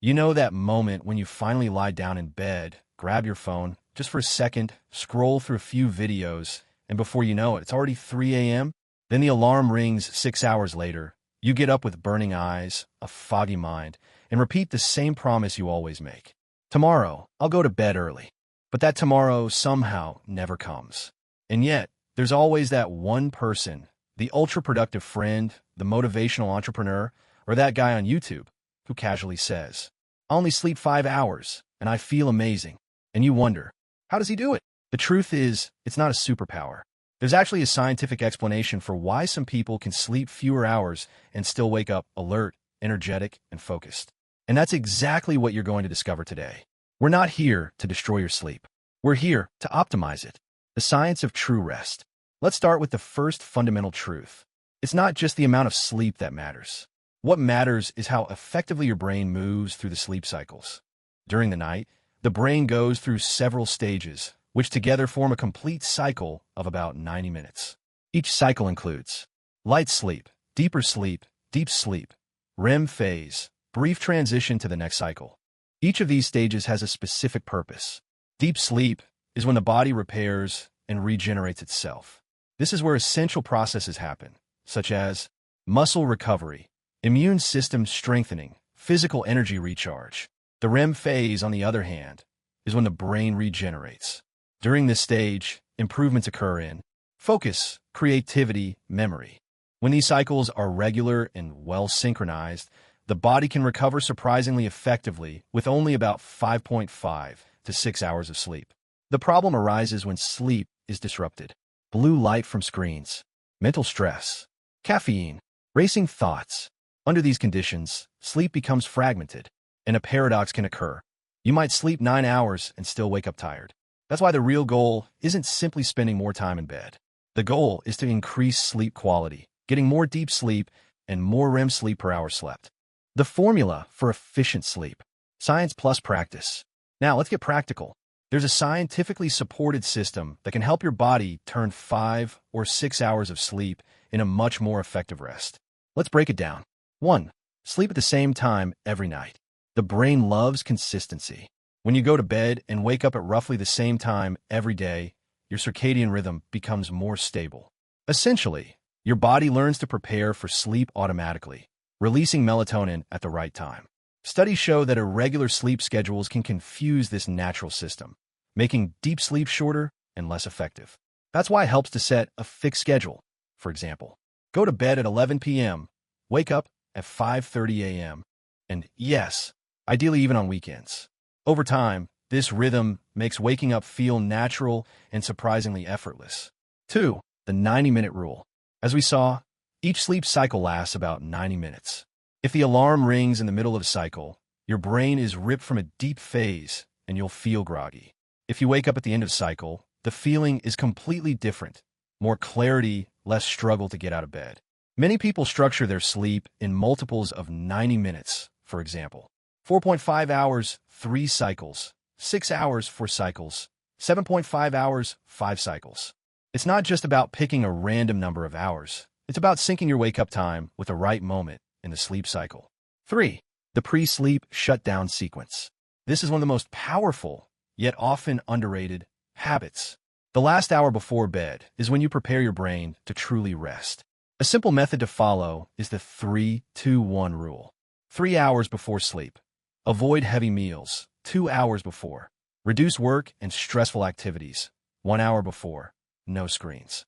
You know that moment when you finally lie down in bed, grab your phone, just for a second, scroll through a few videos, and before you know it, it's already 3 a.m.? Then the alarm rings 6 hours later. You get up with burning eyes, a foggy mind, and repeat the same promise you always make. Tomorrow, I'll go to bed early. But that tomorrow somehow never comes. And yet, there's always that one person, the ultra-productive friend, the motivational entrepreneur, or that guy on YouTube, who casually says, "I only sleep 5 hours, and I feel amazing." And you wonder, how does he do it? The truth is, it's not a superpower. There's actually a scientific explanation for why some people can sleep fewer hours and still wake up alert, energetic, and focused. And that's exactly what you're going to discover today. We're not here to destroy your sleep. We're here to optimize it. The science of true rest. Let's start with the first fundamental truth. It's not just the amount of sleep that matters. What matters is how effectively your brain moves through the sleep cycles. During the night, the brain goes through several stages, which together form a complete cycle of about 90 minutes. Each cycle includes light sleep, deeper sleep, deep sleep, REM phase, brief transition to the next cycle. Each of these stages has a specific purpose. Deep sleep is when the body repairs and regenerates itself. This is where essential processes happen, such as muscle recovery, immune system strengthening, physical energy recharge. The REM phase, on the other hand, is when the brain regenerates. During this stage, improvements occur in focus, creativity, memory. When these cycles are regular and well synchronized, the body can recover surprisingly effectively with only about 5.5 to 6 hours of sleep. The problem arises when sleep is disrupted. Blue light from screens, mental stress, caffeine, racing thoughts. Under these conditions, sleep becomes fragmented, and a paradox can occur. You might sleep 9 hours and still wake up tired. That's why the real goal isn't simply spending more time in bed. The goal is to increase sleep quality, getting more deep sleep and more REM sleep per hour slept. The formula for efficient sleep. Science plus practice. Now let's get practical. There's a scientifically supported system that can help your body turn 5 or 6 hours of sleep in a much more effective rest. Let's break it down. 1. Sleep at the same time every night. The brain loves consistency. When you go to bed and wake up at roughly the same time every day, your circadian rhythm becomes more stable. Essentially, your body learns to prepare for sleep automatically, releasing melatonin at the right time. Studies show that irregular sleep schedules can confuse this natural system, making deep sleep shorter and less effective. That's why it helps to set a fixed schedule. For example, go to bed at 11 p.m., wake up at 5:30 a.m., and yes, ideally even on weekends. Over time, this rhythm makes waking up feel natural and surprisingly effortless. 2. The 90-minute rule. As we saw, each sleep cycle lasts about 90 minutes. If the alarm rings in the middle of a cycle, your brain is ripped from a deep phase and you'll feel groggy. If you wake up at the end of the cycle, the feeling is completely different. More clarity, less struggle to get out of bed. Many people structure their sleep in multiples of 90 minutes, for example. 4.5 hours, 3 cycles. 6 hours, 4 cycles. 7.5 hours, 5 cycles. It's not just about picking a random number of hours. It's about syncing your wake-up time with the right moment in the sleep cycle. 3. The pre-sleep shutdown sequence. This is one of the most powerful, yet often underrated, habits. The last hour before bed is when you prepare your brain to truly rest. A simple method to follow is the 3-2-1 rule. 3 hours before sleep. Avoid heavy meals. 2 hours before. Reduce work and stressful activities. 1 hour before. No screens.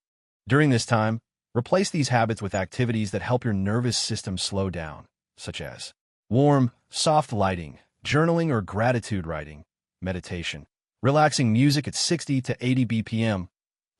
During this time, replace these habits with activities that help your nervous system slow down, such as warm, soft lighting, journaling or gratitude writing, meditation, relaxing music at 60 to 80 BPM,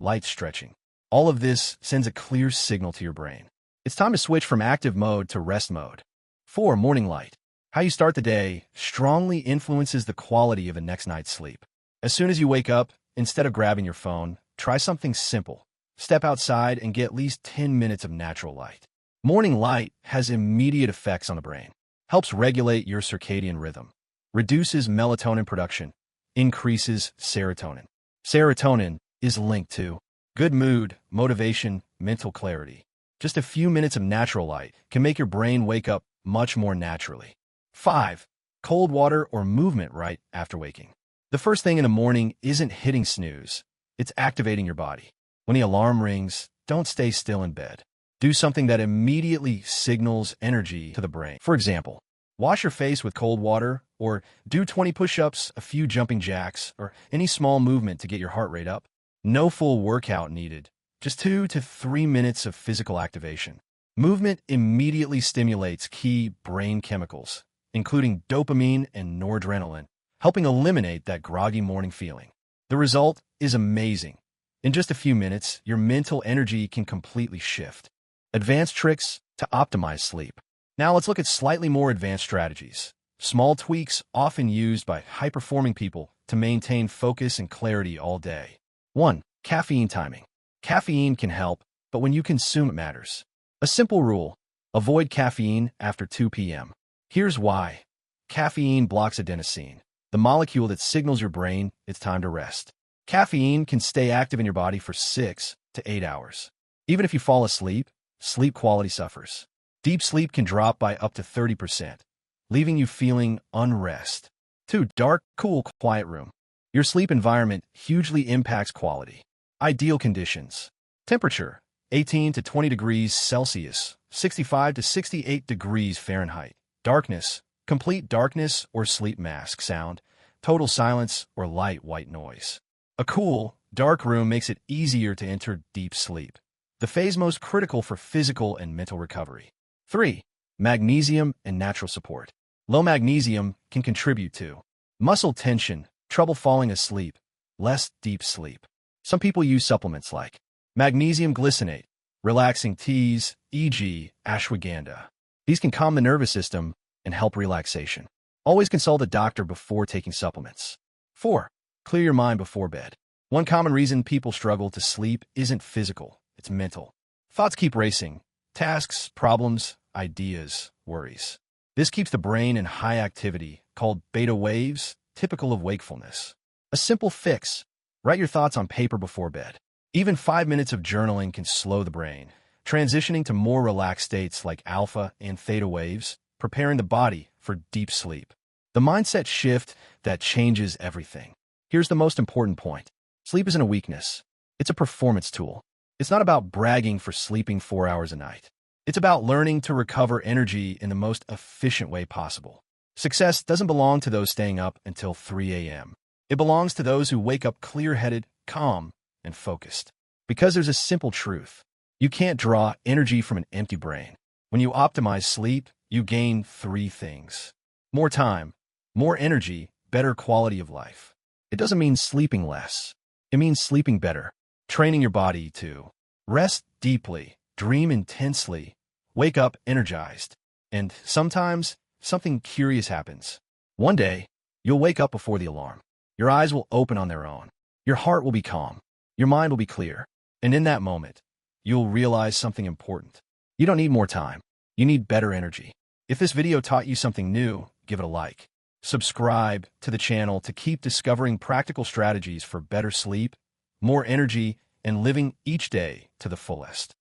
light stretching. All of this sends a clear signal to your brain. It's time to switch from active mode to rest mode. 4. Morning light. How you start the day strongly influences the quality of the next night's sleep. As soon as you wake up, instead of grabbing your phone, try something simple. Step outside and get at least 10 minutes of natural light. Morning light has immediate effects on the brain. Helps regulate your circadian rhythm. Reduces melatonin production. Increases serotonin. Serotonin is linked to good mood, motivation, mental clarity. Just a few minutes of natural light can make your brain wake up much more naturally. 5. cold water, or movement right after waking. The first thing in the morning isn't hitting snooze, it's activating your body. When the alarm rings, don't stay still in bed. Do something that immediately signals energy to the brain. For example, wash your face with cold water, or do 20 push-ups, a few jumping jacks, or any small movement to get your heart rate up. No full workout needed, just 2 to 3 minutes of physical activation. Movement immediately stimulates key brain chemicals, including dopamine and noradrenaline, helping eliminate that groggy morning feeling. The result is amazing. In just a few minutes, your mental energy can completely shift. Advanced tricks to optimize sleep. Now let's look at slightly more advanced strategies. Small tweaks often used by high-performing people to maintain focus and clarity all day. 1. Caffeine timing. Caffeine can help, but when you consume it matters. A simple rule: avoid caffeine after 2 p.m. Here's why. Caffeine blocks adenosine, the molecule that signals your brain it's time to rest. Caffeine can stay active in your body for 6 to 8 hours. Even if you fall asleep, sleep quality suffers. Deep sleep can drop by up to 30%, leaving you feeling unrest. 2. Dark, cool, quiet room. Your sleep environment hugely impacts quality. Ideal conditions. Temperature: 18 to 20 degrees Celsius, 65 to 68 degrees Fahrenheit. Darkness: complete darkness or sleep mask sound, total silence or light white noise. A cool, dark room makes it easier to enter deep sleep, the phase most critical for physical and mental recovery. 3. Magnesium and natural support. Low magnesium can contribute to muscle tension, trouble falling asleep, less deep sleep. Some people use supplements like magnesium glycinate, relaxing teas, e.g., ashwagandha. These can calm the nervous system and help relaxation. Always consult a doctor before taking supplements. 4. Clear your mind before bed. One common reason people struggle to sleep isn't physical, it's mental. Thoughts keep racing. Tasks, problems, ideas, worries. This keeps the brain in high activity, called beta waves, typical of wakefulness. A simple fix: write your thoughts on paper before bed. Even 5 minutes of journaling can slow the brain, transitioning to more relaxed states like alpha and theta waves, preparing the body for deep sleep. The mindset shift that changes everything. Here's the most important point. Sleep isn't a weakness. It's a performance tool. It's not about bragging for sleeping 4 hours a night. It's about learning to recover energy in the most efficient way possible. Success doesn't belong to those staying up until 3 a.m. It belongs to those who wake up clear-headed, calm, and focused. Because there's a simple truth: you can't draw energy from an empty brain. When you optimize sleep, you gain 3 things. More time, more energy, better quality of life. It doesn't mean sleeping less. It means sleeping better. Training your body to rest deeply, dream intensely, wake up energized. And sometimes, something curious happens. One day, you'll wake up before the alarm. Your eyes will open on their own. Your heart will be calm. Your mind will be clear. And in that moment, you'll realize something important. You don't need more time. You need better energy. If this video taught you something new, give it a like. Subscribe to the channel to keep discovering practical strategies for better sleep, more energy, and living each day to the fullest.